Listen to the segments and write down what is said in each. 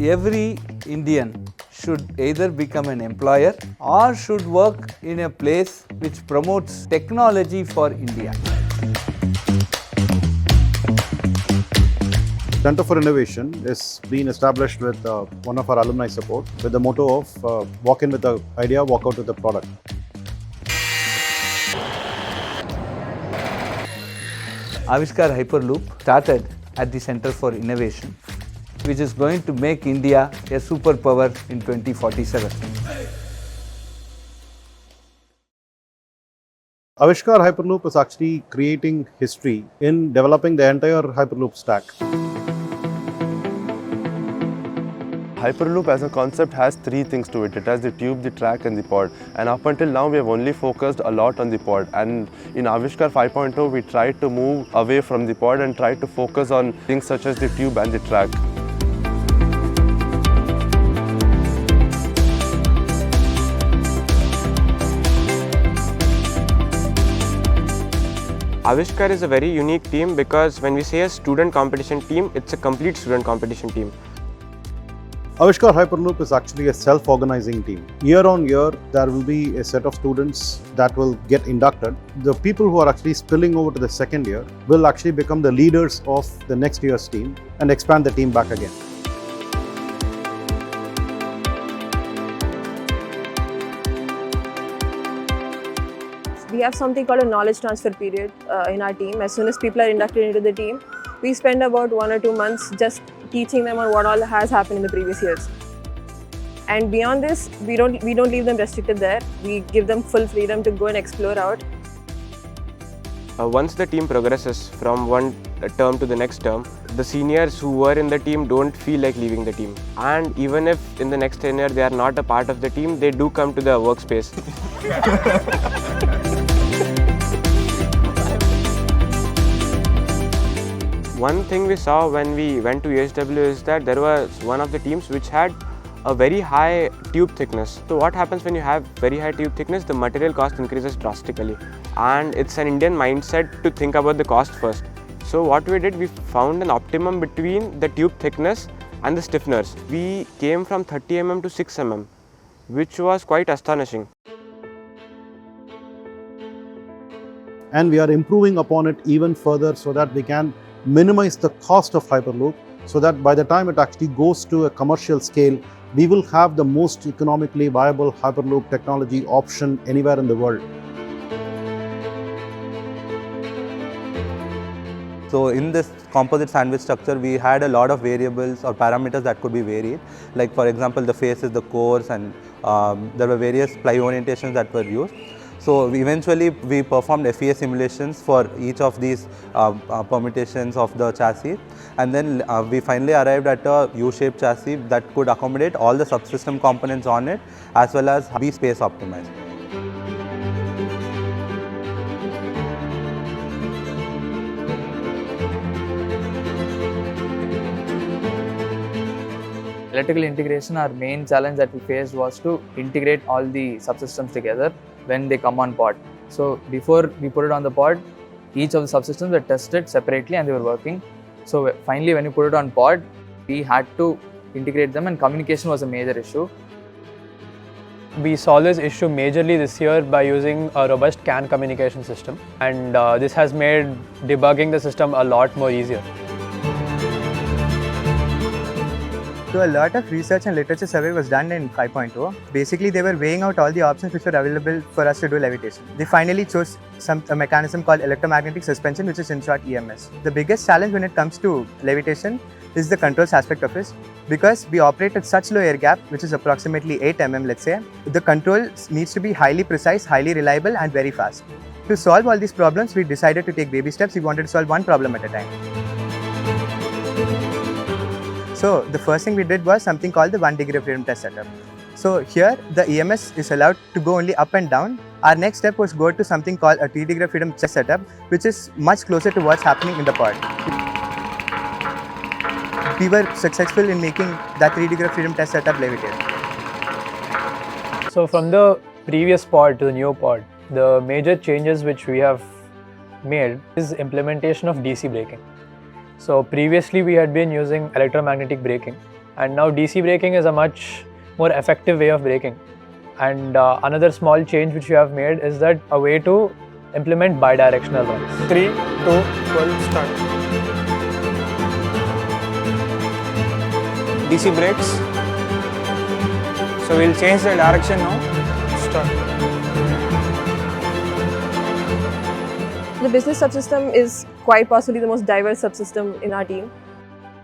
every Indian should either become an employer or should work in a place which promotes technology for India. Center for Innovation is being established with one of our alumni support with the motto of walk in with the idea, walk out with the product. Avishkar Hyperloop started at the Center for Innovation, which is going to make India a superpower in 2047. Avishkar Hyperloop is actually creating history in developing the entire Hyperloop stack. Hyperloop as a concept has three things to it. It has the tube, the track and the pod. And up until now we have only focused a lot on the pod. And in Avishkar 5.0 we tried to move away from the pod and try to focus on things such as the tube and the track. Avishkar is a very unique team because when we say a student competition team, it's a complete student competition team. Avishkar Hyperloop is actually a self-organizing team. Year on year, there will be a set of students that will get inducted. The people who are actually spilling over to the second year will actually become the leaders of the next year's team and expand the team back again. We have something called a knowledge transfer period in our team. As soon as people are inducted into the team, we spend about 1 or 2 months just teaching them on what all has happened in the previous years. And beyond this, we don't leave them restricted there. We give them full freedom to go and explore out. Once the team progresses from one term to the next term, the seniors who were in the team don't feel like leaving the team. And even if in the next tenure they are not a part of the team, they do come to the workspace. One thing we saw when we went to USW is that there was one of the teams which had a very high tube thickness. So what happens when you have very high tube thickness? The material cost increases drastically. And it's an Indian mindset to think about the cost first. So what we did, we found an optimum between the tube thickness and the stiffeners. We came from 30 mm to 6 mm, which was quite astonishing. And we are improving upon it even further so that we can minimize the cost of Hyperloop so that by the time it actually goes to a commercial scale, we will have the most economically viable Hyperloop technology option anywhere in the world. So in this composite sandwich structure, we had a lot of variables or parameters that could be varied. Like for example, the faces, the cores, and there were various ply orientations that were used. So eventually we performed FEA simulations for each of these permutations of the chassis, and then we finally arrived at a U-shaped chassis that could accommodate all the subsystem components on it as well as be space optimized. Electrical integration, our main challenge that we faced was to integrate all the subsystems together when they come on pod. So before we put it on the pod, each of the subsystems were tested separately and they were working. So finally when we put it on pod, we had to integrate them, and communication was a major issue. We solved this issue majorly this year by using a robust CAN communication system, and this has made debugging the system a lot more easier. So a lot of research and literature survey was done in 5.0. Basically, they were weighing out all the options which were available for us to do levitation. They finally chose a mechanism called electromagnetic suspension, which is in short EMS. The biggest challenge when it comes to levitation is the controls aspect of it, because we operate at such low air gap, which is approximately 8 mm, let's say. The control needs to be highly precise, highly reliable and very fast. To solve all these problems, we decided to take baby steps. We wanted to solve one problem at a time. So the first thing we did was something called the 1 degree of freedom test setup. So here the EMS is allowed to go only up and down. Our next step was go to something called a 3 degree of freedom test setup, which is much closer to what's happening in the pod. We were successful in making that 3 degree of freedom test setup levitate. So from the previous pod to the new pod, the major changes which we have made is implementation of DC braking. So previously we had been using electromagnetic braking, and now DC braking is a much more effective way of braking. And another small change which we have made is that a way to implement bidirectional runs. 3, 2, 1, start. DC brakes. So we'll change the direction now. Start. The business subsystem is quite possibly the most diverse subsystem in our team.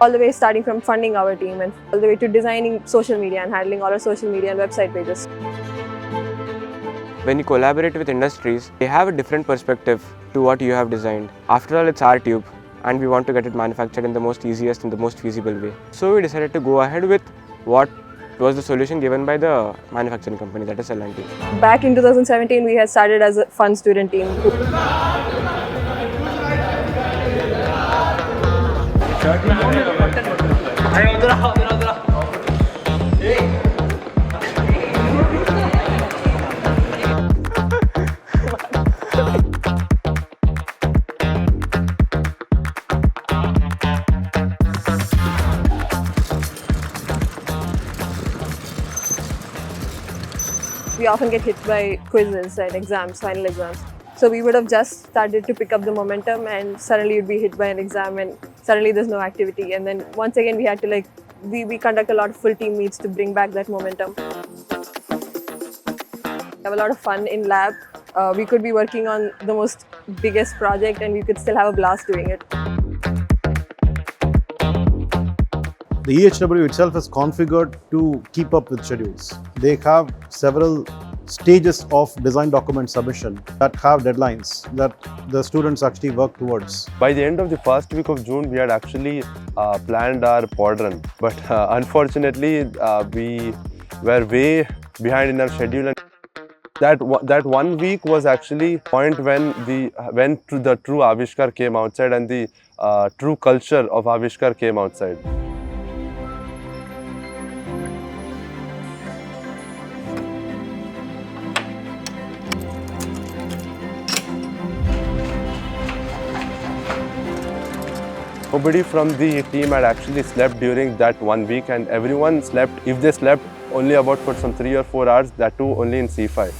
All the way starting from funding our team and all the way to designing social media and handling all our social media and website pages. When you collaborate with industries, they have a different perspective to what you have designed. After all, it's our tube and we want to get it manufactured in the most easiest and the most feasible way. So we decided to go ahead with what was the solution given by the manufacturing company, that is L&T. Back in 2017, we had started as a fun student team. We often get hit by quizzes and exams, final exams. So we would have just started to pick up the momentum and suddenly you'd be hit by an exam and suddenly there's no activity. And then once again we had to we conduct a lot of full team meets to bring back that momentum. We have a lot of fun in lab. We could be working on the most biggest project and we could still have a blast doing it. The EHW itself is configured to keep up with schedules. They have several stages of design document submission that have deadlines that the students actually work towards. By the end of the first week of June, we had actually planned our pod run, but unfortunately, we were way behind in our schedule. And that 1 week was actually point when the true Avishkar came outside and the true culture of Avishkar came outside. Nobody from the team had actually slept during that 1 week, and everyone slept, if they slept, only about for some 3 or 4 hours, that too only in C5.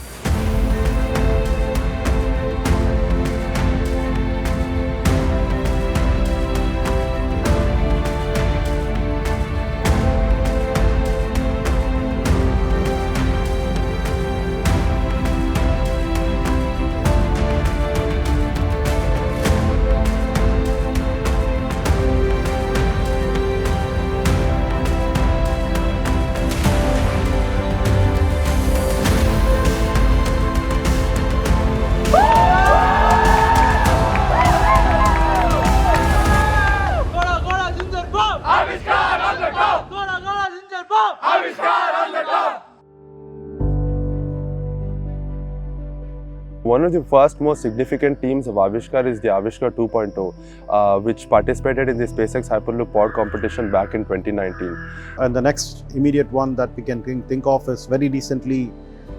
One of the first most significant teams of Avishkar is the Avishkar 2.0, which participated in the SpaceX Hyperloop pod competition back in 2019. And the next immediate one that we can think of is very recently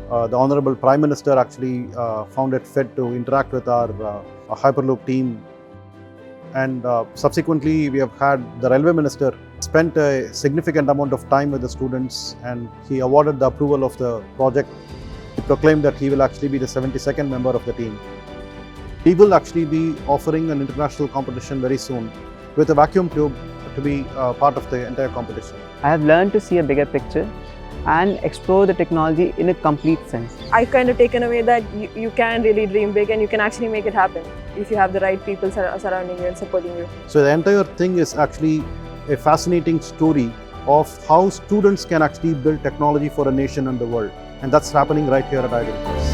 the Honorable Prime Minister actually found it fit to interact with our Hyperloop team. And subsequently, we have had the Railway Minister spent a significant amount of time with the students, and he awarded the approval of the project. He proclaimed that he will actually be the 72nd member of the team. He will actually be offering an international competition very soon with a vacuum tube to be part of the entire competition. I have learned to see a bigger picture and explore the technology in a complete sense. I kind of taken away that you can really dream big and you can actually make it happen if you have the right people surrounding you and supporting you. So the entire thing is actually a fascinating story of how students can actually build technology for a nation and the world. And that's happening right here at IIT Madras.